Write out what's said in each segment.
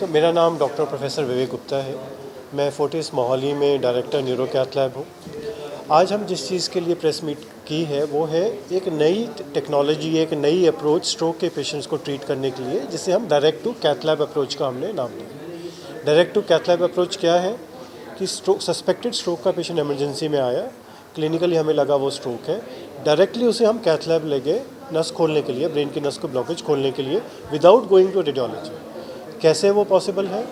मेरा नाम doctor professor विवेक गुप्ता है। मैं फोर्टिस मोहाली में डायरेक्टर न्यूरो कैथ लैब हूँ। आज हम जिस चीज़ के लिए प्रेस मीट की है वो है एक नई टेक्नोलॉजी, एक नई अप्रोच स्ट्रोक के पेशेंट्स को ट्रीट करने के लिए, जिसे हम direct to cath lab approach का हमने नाम दिया। Direct to cath lab approach क्या है कि सस्पेक्टेड स्ट्रोक का पेशेंट इमरजेंसी में आया, क्लिनिकली हमें लगा वो स्ट्रोक है, डायरेक्टली उसे हम कैथ लैब ले गए नस खोलने के लिए, ब्रेन की नस को ब्लॉकेज खोलने के लिए, विदाउट गोइंग टू रेडियोलॉजी। कैसे वो पॉसिबल है?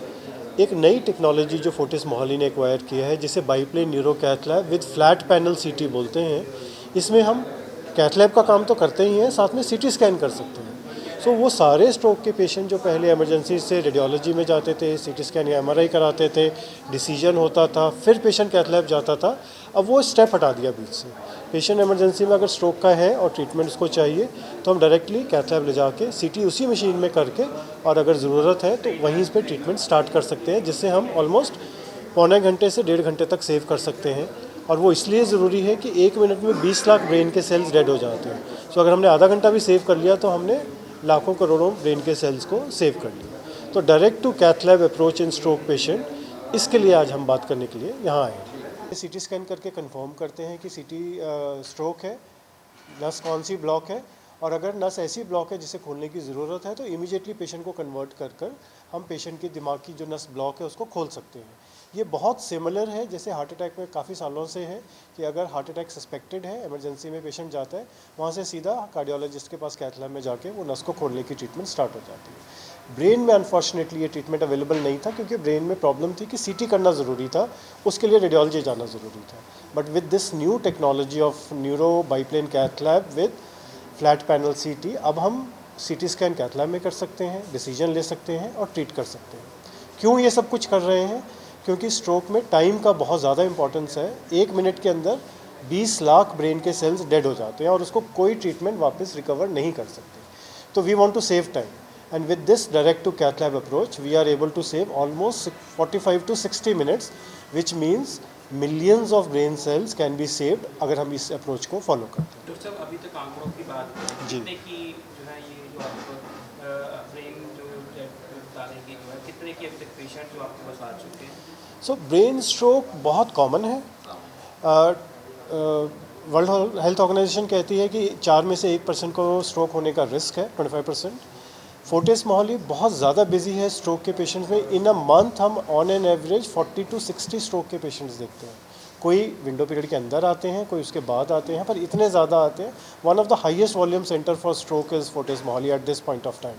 एक नई टेक्नोलॉजी जो फोर्टिस मोहाली ने एक्वायर किया है, जिसे biplane neuro cath lab with flat panel CT बोलते हैं। इसमें हम कैथ लैब का काम तो करते ही हैं, साथ में सीटी स्कैन कर सकते हैं। सो वो सारे स्ट्रोक के पेशेंट जो पहले इमरजेंसी से रेडियोलॉजी में जाते थे, सीटी स्कैन या एमआरआई कराते थे, डिसीजन होता था, फिर पेशेंट कैथ लैब जाता था, अब वो स्टेप हटा दिया बीच से। पेशेंट इमरजेंसी में अगर स्ट्रोक का है और ट्रीटमेंट उसको चाहिए तो हम डायरेक्टली कैथ लैब ले जाके सीटी उसी मशीन में करके, और अगर ज़रूरत है तो वहीं पे ट्रीटमेंट स्टार्ट कर सकते हैं, जिससे हम ऑलमोस्ट पौने घंटे से 1.5 घंटे तक सेव कर सकते हैं। और वो इसलिए ज़रूरी है कि 1 मिनट में 20 लाख ब्रेन के सेल्स डेड हो जाते हैं। सो अगर हमने आधा घंटा भी सेव कर लिया तो हमने लाखों करोड़ों ब्रेन के सेल्स को सेव कर लिया। तो direct to cath lab approach in stroke patient, इसके लिए आज हम बात करने के लिए यहाँ आए हैं। सीटी स्कैन करके कंफर्म करते हैं कि सीटी स्ट्रोक है, नस कौन सी ब्लॉक है, और अगर नस ऐसी ब्लॉक है जिसे खोलने की ज़रूरत है तो इमीडिएटली पेशेंट को कन्वर्ट कर हम पेशेंट की दिमाग की जो नस ब्लॉक है उसको खोल सकते हैं। ये बहुत सिमिलर है जैसे हार्ट अटैक में काफ़ी सालों से है कि अगर हार्ट अटैक सस्पेक्टेड है, इमरजेंसी में पेशेंट जाता है, वहाँ से सीधा कार्डियोलॉजिस्ट के पास कैथ लैब में जाके वो नस को खोलने की ट्रीटमेंट स्टार्ट हो जाती है। ब्रेन में अनफॉर्चुनेटली ये ट्रीटमेंट अवेलेबल नहीं था, क्योंकि ब्रेन में प्रॉब्लम थी कि सीटी करना ज़रूरी था, उसके लिए रेडियोलॉजी जाना ज़रूरी था। But with this new technology of neuro biplane cath lab with flat panel CT, अब हम सीटी स्कैन कैथ लैब में कर सकते हैं, डिसीजन ले सकते हैं और ट्रीट कर सकते हैं। क्यों ये सब कुछ कर रहे हैं? क्योंकि स्ट्रोक में टाइम का बहुत ज़्यादा इंपॉर्टेंस है। 1 मिनट के अंदर 20 लाख ब्रेन के सेल्स डेड हो जाते हैं और उसको कोई ट्रीटमेंट वापस रिकवर नहीं कर सकते। तो we want to save time, and with this direct to cath lab approach we are able to save almost 45 to 60 minutes, which means millions of brain cells can be saved अगर हम इस approach को follow करते हैं। Doctor साहब, अभी तक आंकड़ों की बात करें, जी। कितने की जो है ये जो आपको ब्रेन जो डालेंगे जो है, कितने की अभी तक पेशेंट जो आपके पास आ चुके हैं? सो ब्रेन स्ट्रोक बहुत कॉमन है। वर्ल्ड हेल्थ ऑर्गेनाइजेशन कहती है कि 4 में से 1% को स्ट्रोक होने का रिस्क है, 25%। फोर्टिस मोहाली बहुत ज़्यादा बिजी है स्ट्रोक के पेशेंट्स में। इन अ मंथ हम on an average 40 to 60 stroke के पेशेंट्स देखते हैं। कोई विंडो पीरियड के अंदर आते हैं, कोई उसके बाद आते हैं, पर इतने ज़्यादा आते हैं। One of the highest volume centre for stroke is Fortis Mohali at this point of time.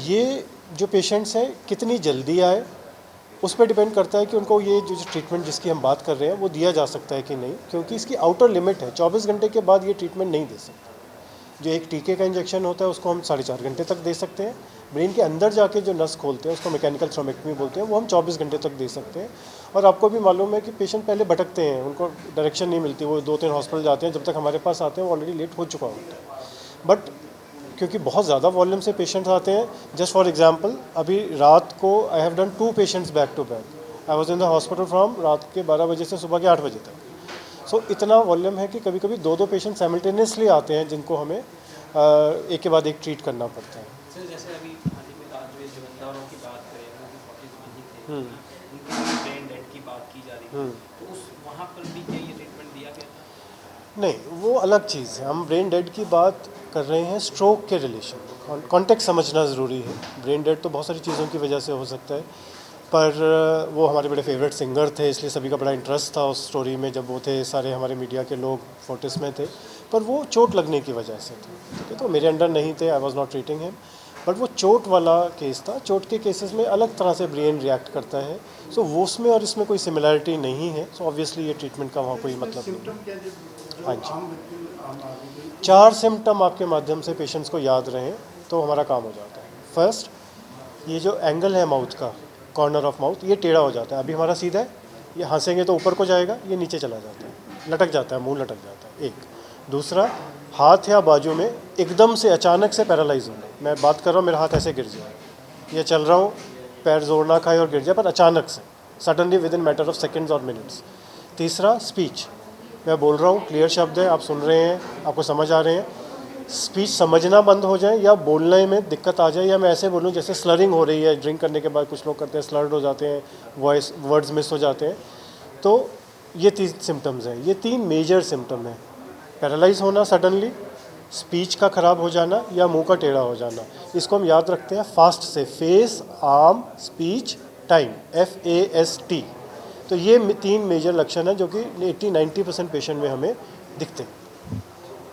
ये जो पेशेंट्स हैं कितनी जल्दी आए उस पर डिपेंड करता है कि उनको ये जो ट्रीटमेंट जिसकी हम बात कर रहे हैं वो दिया जा सकता है कि नहीं, क्योंकि इसकी आउटर लिमिट है। 24 घंटे के बाद ये ट्रीटमेंट नहीं दे सकते। जो एक टीके का इंजेक्शन होता है उसको हम 4.5 घंटे तक दे सकते हैं। ब्रेन के अंदर जाके जो नस खोलते हैं उसको मैकेनिकल थ्रोमेक्टमी बोलते हैं, वो हम 24 घंटे तक दे सकते हैं। और आपको भी मालूम है कि पेशेंट पहले भटकते हैं, उनको डायरेक्शन नहीं मिलती, वो 2-3 हॉस्पिटल जाते हैं, जब तक हमारे पास आते हैं वो ऑलरेडी लेट हो चुका होता है। बट क्योंकि बहुत ज़्यादा वॉल्यूम से पेशेंट्स आते हैं, जस्ट फॉर एग्जांपल अभी रात को I have done 2 patients back to back. I was in the hospital from रात के 12 बजे से सुबह के 8 बजे तक। सो इतना वॉल्यूम है कि कभी कभी 2-2 पेशेंट साइमल्टेनियसली आते हैं, जिनको हमें एक के बाद एक ट्रीट करना पड़ता है। सर, जैसे अभी हाल ही में आज जो जवानों की बात करें, वो भी फोर्टिस में ही थे, उनकी ब्रेन डेड की बात की जा रही है, तो उस वहाँ पर भी क्या ये ट्रीटमेंट दिया गया था? नहीं, वो अलग चीज़ है। हम ब्रेन डेड की बात कर रहे हैं स्ट्रोक के रिलेशन। कॉन्टेक्स्ट समझना ज़रूरी है। ब्रेन डेड तो बहुत सारी चीज़ों की वजह से हो सकता है, पर वो हमारे बड़े फेवरेट सिंगर थे, इसलिए सभी का बड़ा इंटरेस्ट था उस स्टोरी में जब वो थे। सारे हमारे मीडिया के लोग फोर्टिस में थे, पर वो चोट लगने की वजह से थे। ठीक है, तो मेरे अंडर नहीं थे, I was not treating him. But वो चोट वाला केस था। चोट के केसेस में अलग तरह से ब्रेन रिएक्ट करता है। सो वो उसमें और इसमें कोई सिमिलैरिटी नहीं है। सो ऑब्वियसली ये ट्रीटमेंट का वहाँ कोई मतलब नहीं। हाँ जी, 4 सिम्टम आपके माध्यम से पेशेंट्स को याद रहें तो हमारा काम हो जाता है। फर्स्ट, ये जो एंगल है माउथ का, कॉर्नर ऑफ माउथ, ये टेढ़ा हो जाता है। अभी हमारा सीधा है, ये हंसेंगे तो ऊपर को जाएगा, ये नीचे चला जाता है, लटक जाता है, मुंह लटक जाता है। एक दूसरा, हाथ या बाजू में एकदम से अचानक से पैरालाइज होना। मैं बात कर रहा हूँ, मेरा हाथ ऐसे गिर जाए, या चल रहा हूँ, पैर जोर ना खाए और गिर जाए, पर अचानक से, suddenly with in matter of seconds और मिनट्स। तीसरा, स्पीच, मैं बोल रहा हूँ, क्लियर शब्द है, आप सुन रहे हैं, आपको समझ आ रहे हैं, स्पीच समझना बंद हो जाए या बोलने में दिक्कत आ जाए, या मैं ऐसे बोलूँ जैसे स्लरिंग हो रही है, ड्रिंक करने के बाद कुछ लोग करते हैं, स्लर्ड हो जाते हैं, वॉइस वर्ड्स मिस हो जाते हैं, तो ये 3 सिम्टम्स हैं। ये 3 मेजर सिम्टम हैं, पैरालाइज होना सडनली, स्पीच का ख़राब हो जाना या मुंह का टेढ़ा हो जाना। इसको हम याद रखते हैं फास्ट से, face, arm, speech, time, FAST। तो ये 3 मेजर लक्षण हैं जो कि 80-90% पेशेंट में हमें दिखते हैं।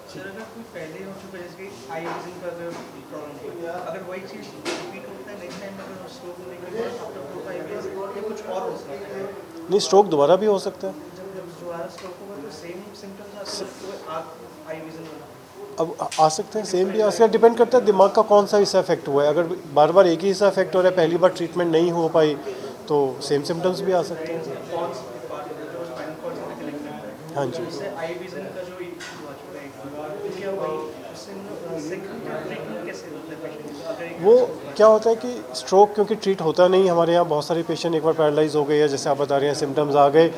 सर अगर कोई पहले हो चुका है, जैसे कि आई विजन का अगर प्रॉब्लम है, अगर वही चीज़ रिपीट होता है नेक्स्ट टाइम अगर स्ट्रोक होने के बाद आफ्टर 4-5 ईयर्स या कुछ और हो सकता है? नहीं, स्ट्रोक दोबारा भी हो सकता है। जब दोबारा स्ट्रोक होगा तो सेम सिम्टम्स आते हैं तो आप आई विजन होना? अब आ सकते हैं, सेम भी आ सकते हैं, डिपेंड करता है दिमाग का कौन सा हिस्सा इफेक्ट हुआ है। अगर बार बार एक ही हिस्सा इफेक्ट हो रहा है, पहली बार ट्रीटमेंट नहीं हो पाई, तो सेम सिम्टम्स भी आ सकते हैं। कौन सा पार्ट होता है जो स्पाइनल कॉर्ड से कनेक्ट होता है? हाँ जी। उससे आई विजन का जो इशू आ चुका है एक बार, तो क्या वही उससे सेकंड ट्रीटमेंट कैसे होता है पेशेंट का? अगर एक वो क्या होता है कि स्ट्रोक क्योंकि ट्रीट होता नहीं, हमारे यहाँ बहुत सारे पेशेंट एक बार पैरालाइज हो गए या जैसे आप बता रहे हैं सिम्टम्स आ गए,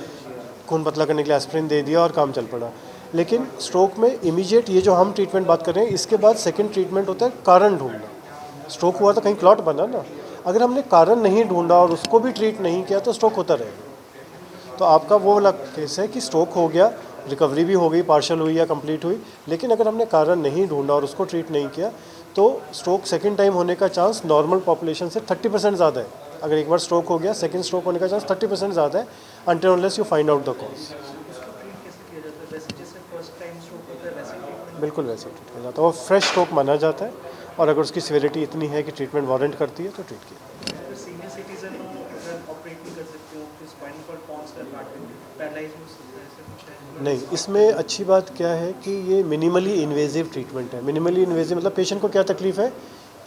खून पतला करने के लिए एस्प्रिन दे दिया और काम चल पड़ा। लेकिन स्ट्रोक में इमीडिएट ये जो हम ट्रीटमेंट बात कर रहे हैं, इसके बाद सेकंड ट्रीटमेंट होता है कारण ढूंढना। स्ट्रोक हुआ तो कहीं क्लॉट बना ना, अगर हमने कारण नहीं ढूंढा और उसको भी ट्रीट नहीं किया तो स्ट्रोक होता रहेगा। तो आपका वो वाला केस है कि स्ट्रोक हो गया, रिकवरी भी हो गई, पार्शल हुई या कंप्लीट हुई, लेकिन अगर हमने कारण नहीं ढूंढा और उसको ट्रीट नहीं किया तो स्ट्रोक सेकंड टाइम होने का चांस नॉर्मल पॉपुलेशन से 30% ज़्यादा है। अगर एक बार स्ट्रोक हो गया, सेकंड स्ट्रोक होने का चांस 30% ज़्यादा है, until unless you find out the cause. उसको ट्रीट कैसे किया जाता है? वैसे जैसे फर्स्ट टाइम स्ट्रोक होता है वैसे ट्रीटमेंट? बिल्कुल वैसे ट्रीट किया जाता है, वो फ्रेश स्ट्रोक माना जाता है, और अगर उसकी सिविरिटी इतनी है कि ट्रीटमेंट वारंट करती है तो ट्रीट किया। अगर सीनियर सिटीजन हो, अगर ऑपरेट नहीं कर सकते हो तो स्पाइनल कॉर्ड पॉन्स का काट देंगे, पैरालाइज हो सकता है, ऐसा कुछ है? नहीं, इसमें अच्छी बात क्या है कि ये मिनिमली इन्वेजिव ट्रीटमेंट है। मिनिमली इन्वेजिव मतलब पेशेंट को क्या तकलीफ है,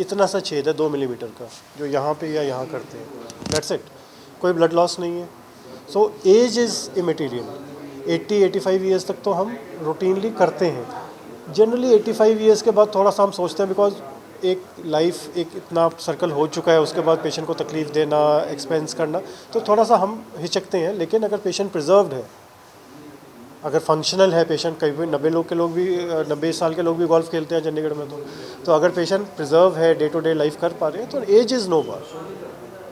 इतना सा छेद है 2 मिलीमीटर का जो यहाँ पे या यहाँ करते हैं, दैट्स इट, कोई ब्लड लॉस नहीं है। So age is immaterial. 80-85 years तक तो हम रूटीनली करते हैं। जनरली 85 ईयर्स के बाद थोड़ा सा हम सोचते हैं, बिकॉज एक लाइफ एक इतना सर्कल हो चुका है, उसके बाद पेशेंट को तकलीफ़ देना, एक्सपेंस करना, तो थोड़ा सा हम हिचकते हैं। लेकिन अगर पेशेंट प्रिजर्व्ड है, अगर फंक्शनल है पेशेंट, कई भी 90 साल के लोग भी गोल्फ खेलते हैं चंडीगढ़ में, तो अगर पेशेंट प्रिजर्व है, डे टू डे लाइफ कर पा रहे हैं, तो एज इज़ नो बार।